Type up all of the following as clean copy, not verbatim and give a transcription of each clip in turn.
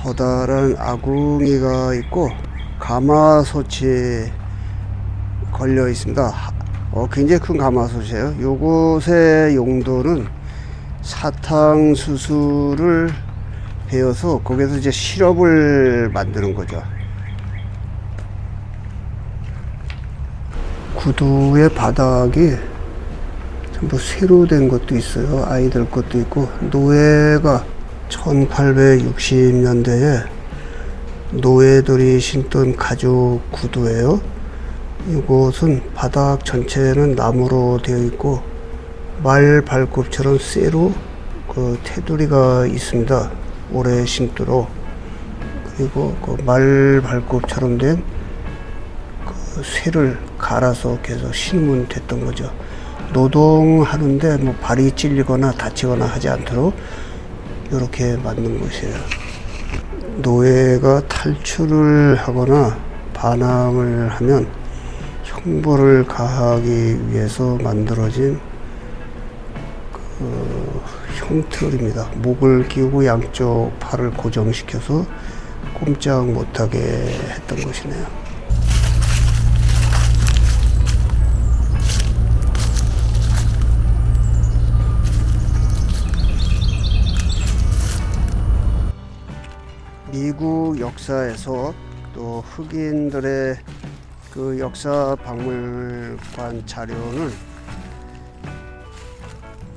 커다란 아궁이가 있고 가마솥이 걸려 있습니다. 굉장히 큰 가마솥이에요. 요것의 용도는 사탕수수를 베어서 거기서 이제 시럽을 만드는 거죠. 구두의 바닥이 전부 새로 된 것도 있어요. 아이들 것도 있고, 노예가 1860년대에 노예들이 신던 가죽 구두예요. 이곳은 바닥 전체는 나무로 되어 있고 말 발굽처럼 쇠로 그 테두리가 있습니다. 오래 신도록. 그리고 그 말 발굽처럼 된 그 쇠를 갈아서 계속 신으면 됐던 거죠. 노동하는데 뭐 발이 찔리거나 다치거나 하지 않도록 이렇게 만든 것이에요. 노예가 탈출을 하거나 반항을 하면 형벌을 가하기 위해서 만들어진 그 형틀입니다. 목을 끼우고 양쪽 팔을 고정시켜서 꼼짝 못하게 했던 것이네요. 미국 역사에서 또 흑인들의 그 역사 박물관 자료는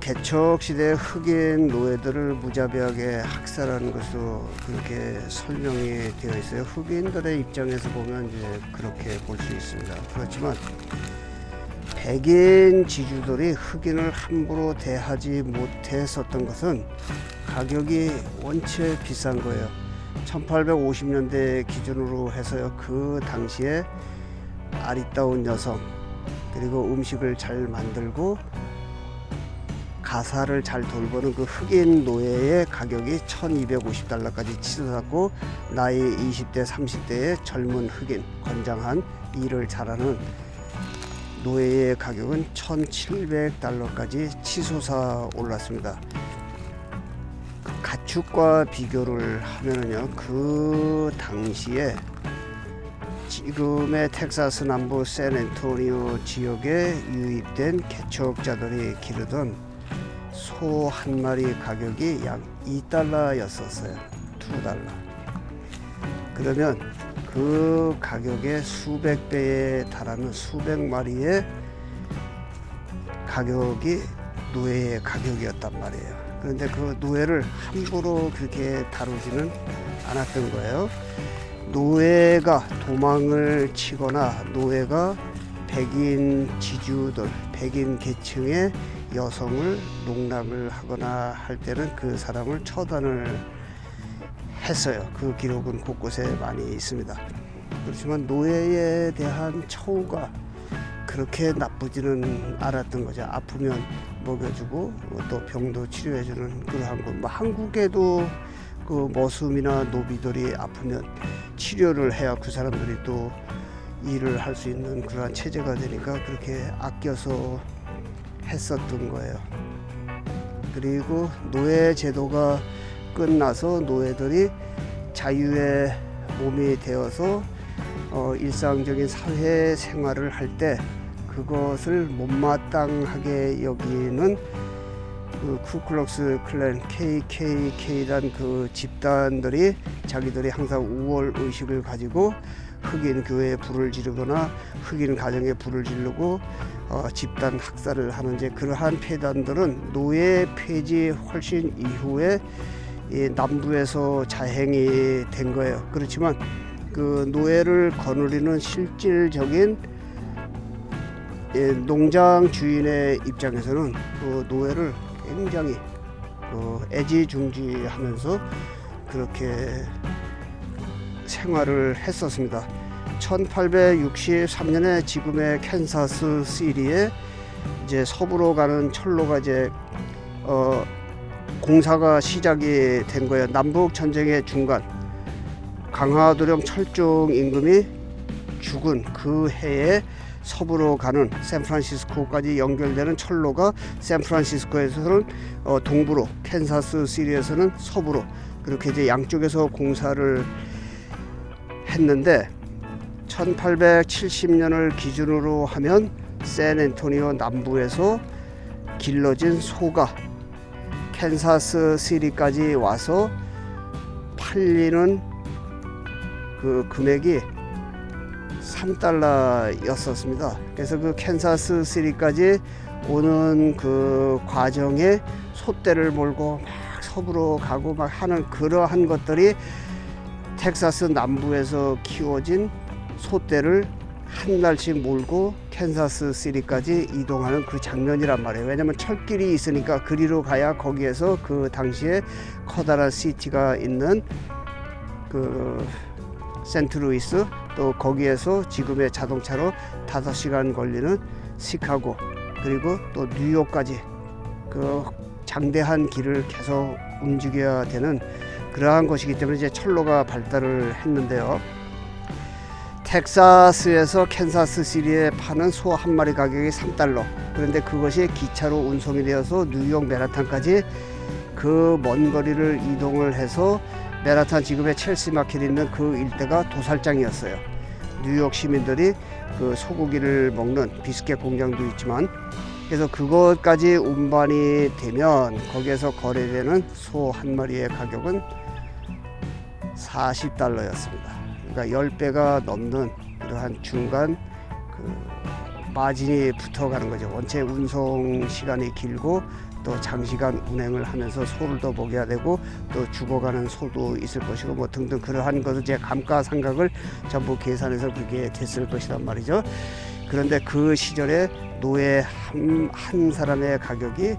개척시대 흑인 노예들을 무자비하게 학살하는 것으로 그렇게 설명이 되어 있어요. 흑인들의 입장에서 보면 이제 그렇게 볼 수 있습니다. 그렇지만 백인 지주들이 흑인을 함부로 대하지 못했었던 것은 가격이 원체 비싼 거예요. 1850년대 기준으로 해서요, 그 당시에 아리따운 여성, 그리고 음식을 잘 만들고 가사를 잘 돌보는 그 흑인 노예의 가격이 $1250까지 치솟았고, 나이 20대 30대의 젊은 흑인, 건장한 일을 잘하는 노예의 가격은 $1700까지 치솟아 올랐습니다. 가축과 비교를 하면은요, 그 당시에 지금의 텍사스 남부 샌앤토니오 지역에 유입된 개척자들이 기르던 소 한 마리 가격이 약 $2였었어요. $2. 그러면 그 가격의 수백 배에 달하는 수백 마리의 가격이 노예의 가격이었단 말이에요. 그런데 그 노예를 함부로 그렇게 다루지는 않았던 거예요. 노예가 도망을 치거나 노예가 백인 지주들, 백인 계층의 여성을 농락을 하거나 할 때는 그 사람을 처단을 했어요. 그 기록은 곳곳에 많이 있습니다. 그렇지만 노예에 대한 처우가 그렇게 나쁘지는 않았던 거죠. 아프면 먹여주고 또 병도 치료해주는 그러한 거. 뭐 한국에도 그 머슴이나 노비들이 아프면 치료를 해야 그 사람들이 또 일을 할 수 있는 그러한 체제가 되니까 그렇게 아껴서 했었던 거예요. 그리고 노예 제도가 끝나서 노예들이 자유의 몸이 되어서 일상적인 사회 생활을 할 때 그것을 못마땅하게 여기는 그 쿠클럭스 클랜 KKK란 그 집단들이 자기들이 항상 우월 의식을 가지고 흑인 교회에 불을 지르거나 흑인 가정에 불을 지르고 집단 학살을 하는 이제 그러한 폐단들은 노예 폐지 훨씬 이후에 이 남부에서 자행이 된 거예요. 그렇지만 그 노예를 거느리는 실질적인 농장 주인의 입장에서는 그 노예를 굉장히 애지중지하면서 그렇게 생활을 했었습니다. 1863년에 지금의 캔사스 시리에 이제 서부로 가는 철로가 이제 공사가 시작이 된 거예요. 남북 전쟁의 중간 강화도령 철종 임금이 죽은 그 해에 서부로 가는 샌프란시스코까지 연결되는 철로가 샌프란시스코에서는 동부로, 캔사스 시리에서는 서부로, 그렇게 이제 양쪽에서 공사를 했는데 1870년을 기준으로 하면 샌앤토니오 남부에서 길러진 소가 캔사스 시티까지 와서 팔리는 그 금액이 $3였었습니다. 그래서 그 캔사스 시티까지 오는 그 과정에 소떼를 몰고 막 서부로 가고 막 하는 그러한 것들이 텍사스 남부에서 키워진 소떼를 한 달씩 몰고 캔사스 시티까지 이동하는 그 장면이란 말이에요. 왜냐면 철길이 있으니까 그리로 가야 거기에서 그 당시에 커다란 시티가 있는 그 센트루이스, 또 거기에서 지금의 자동차로 5시간 걸리는 시카고, 그리고 또 뉴욕까지 그 장대한 길을 계속 움직여야 되는 그러한 것이기 때문에 이제 철로가 발달을 했는데요. 텍사스에서 캔사스 시티에 파는 소 한 마리 가격이 $3. 그런데 그것이 기차로 운송이 되어서 뉴욕 맨하탄까지 그 먼 거리를 이동을 해서 맨하탄 지금의 첼시 마켓 있는 그 일대가 도살장이었어요. 뉴욕 시민들이 그 소고기를 먹는 비스켓 공장도 있지만, 그래서 그것까지 운반이 되면 거기에서 거래되는 소 한 마리의 가격은 $40였습니다. 그러니까 10배가 넘는 그러한 중간 그 마진이 붙어가는 거죠. 원체 운송 시간이 길고 또 장시간 운행을 하면서 소를 더 먹여야 되고 또 죽어가는 소도 있을 것이고 뭐 등등 그러한 것을 제 감가상각을 전부 계산해서 그게 됐을 것이란 말이죠. 그런데 그 시절에 노예 한 사람의 가격이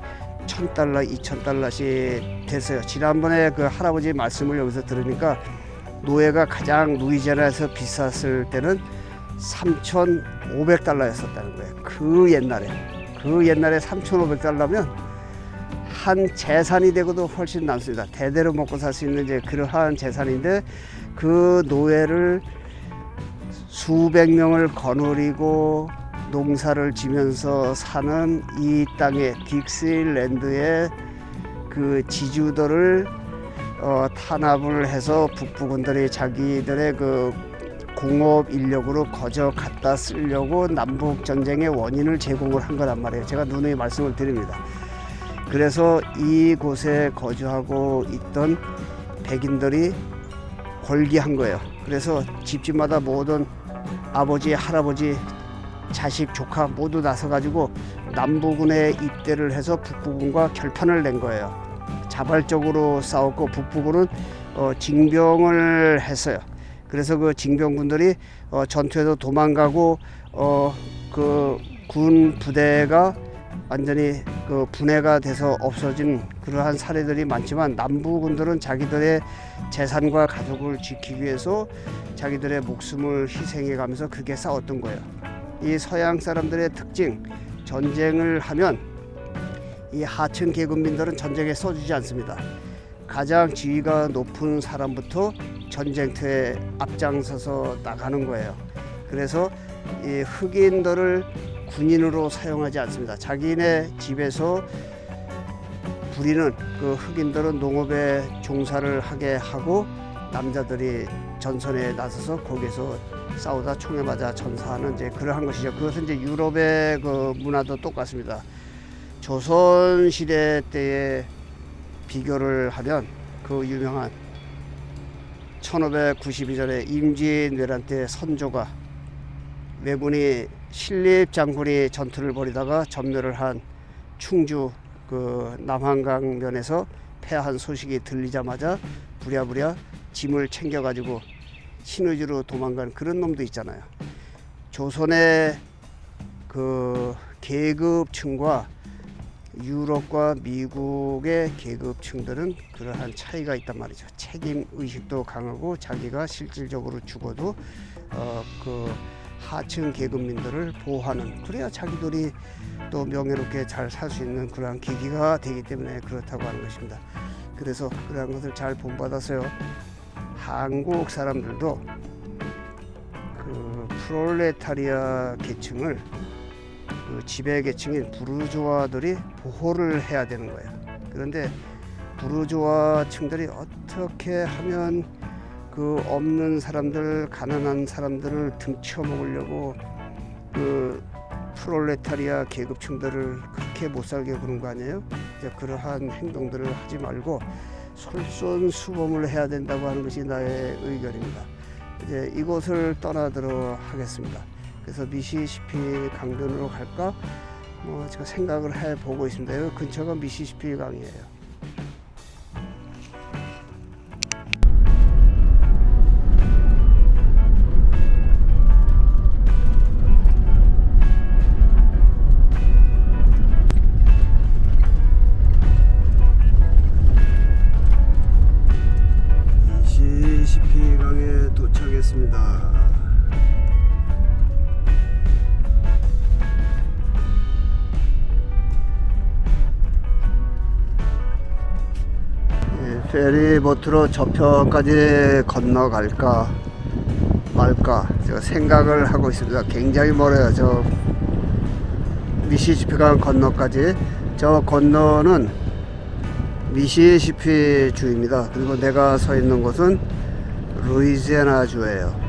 $1,000, $2,000씩 됐어요. 지난번에 그 할아버지 말씀을 여기서 들으니까 노예가 가장 루이지애나에서 비쌌을 때는 $3,500였었다는 거예요. 그 옛날에 $3,500면 한 재산이 되고도 훨씬 남습니다. 대대로 먹고 살 수 있는 이제 그러한 재산인데, 그 노예를 수백 명을 거느리고 농사를 지면서 사는 이 땅의 딕스랜드의 그 지주들을 탄압을 해서 북부군들이 자기들의 그 공업 인력으로 거저 갖다 쓰려고 남북 전쟁의 원인을 제공을 한 거란 말이에요. 제가 누누이 말씀을 드립니다. 그래서 이곳에 거주하고 있던 백인들이 골기한 거예요. 그래서 집집마다 모든 아버지, 할아버지, 자식, 조카 모두 나서가지고 남부군에 입대를 해서 북부군과 결판을 낸 거예요. 자발적으로 싸웠고 북부군은 징병을 했어요. 그래서 그 징병군들이 전투에서 도망가고 그 군 부대가 완전히 그 분해가 돼서 없어진 그러한 사례들이 많지만, 남부군들은 자기들의 재산과 가족을 지키기 위해서 자기들의 목숨을 희생해 가면서 그렇게 싸웠던 거예요. 이 서양 사람들의 특징, 전쟁을 하면 이 하층 계급민들은 전쟁에 써주지 않습니다. 가장 지위가 높은 사람부터 전쟁터에 앞장서서 나가는 거예요. 그래서 이 흑인들을 군인으로 사용하지 않습니다. 자기네 집에서 부리는 그 흑인들은 농업에 종사를 하게 하고 남자들이 전선에 나서서 거기서 싸우다 총에 맞아 전사하는 이제 그러한 것이죠. 그것은 이제 유럽의 그 문화도 똑같습니다. 조선 시대 때에 비교를 하면 그 유명한 1592년에 임진왜란 때 선조가 왜군이 신립 장군이 전투를 벌이다가 전멸을 한 충주 그 남한강면에서 패한 소식이 들리자마자 부랴부랴 짐을 챙겨가지고 신의주로 도망간 그런 놈도 있잖아요. 조선의 그 계급층과 유럽과 미국의 계급층들은 그러한 차이가 있단 말이죠. 책임 의식도 강하고 자기가 실질적으로 죽어도 그 하층 계급민들을 보호하는, 그래야 자기들이 또 명예롭게 잘 살 수 있는 그러한 계기가 되기 때문에 그렇다고 하는 것입니다. 그래서 그러한 것을 잘 본받아서요, 한국 사람들도 그 프롤레타리아 계층을 그 지배 계층인 부르주아들이 보호를 해야 되는 거예요. 그런데 부르주아 층들이 어떻게 하면 그 없는 사람들, 가난한 사람들을 등쳐 먹으려고 그 프롤레타리아 계급층들을 그렇게 못 살게 그런 거 아니에요? 이제 그러한 행동들을 하지 말고 솔선수범을 해야 된다고 하는 것이 나의 의견입니다. 이제 이곳을 떠나도록 하겠습니다. 그래서 미시시피 강변으로 갈까? 제가 생각을 해보고 있습니다. 여기 근처가 미시시피 강이에요. 미시시피 강에 도착했습니다. 페리보트로 저편까지 건너갈까 말까 제가 생각을 하고 있습니다. 굉장히 멀어요. 저 미시시피강 건너까지. 저 건너는 미시시피 주입니다. 그리고 내가 서 있는 곳은 루이지애나 주예요.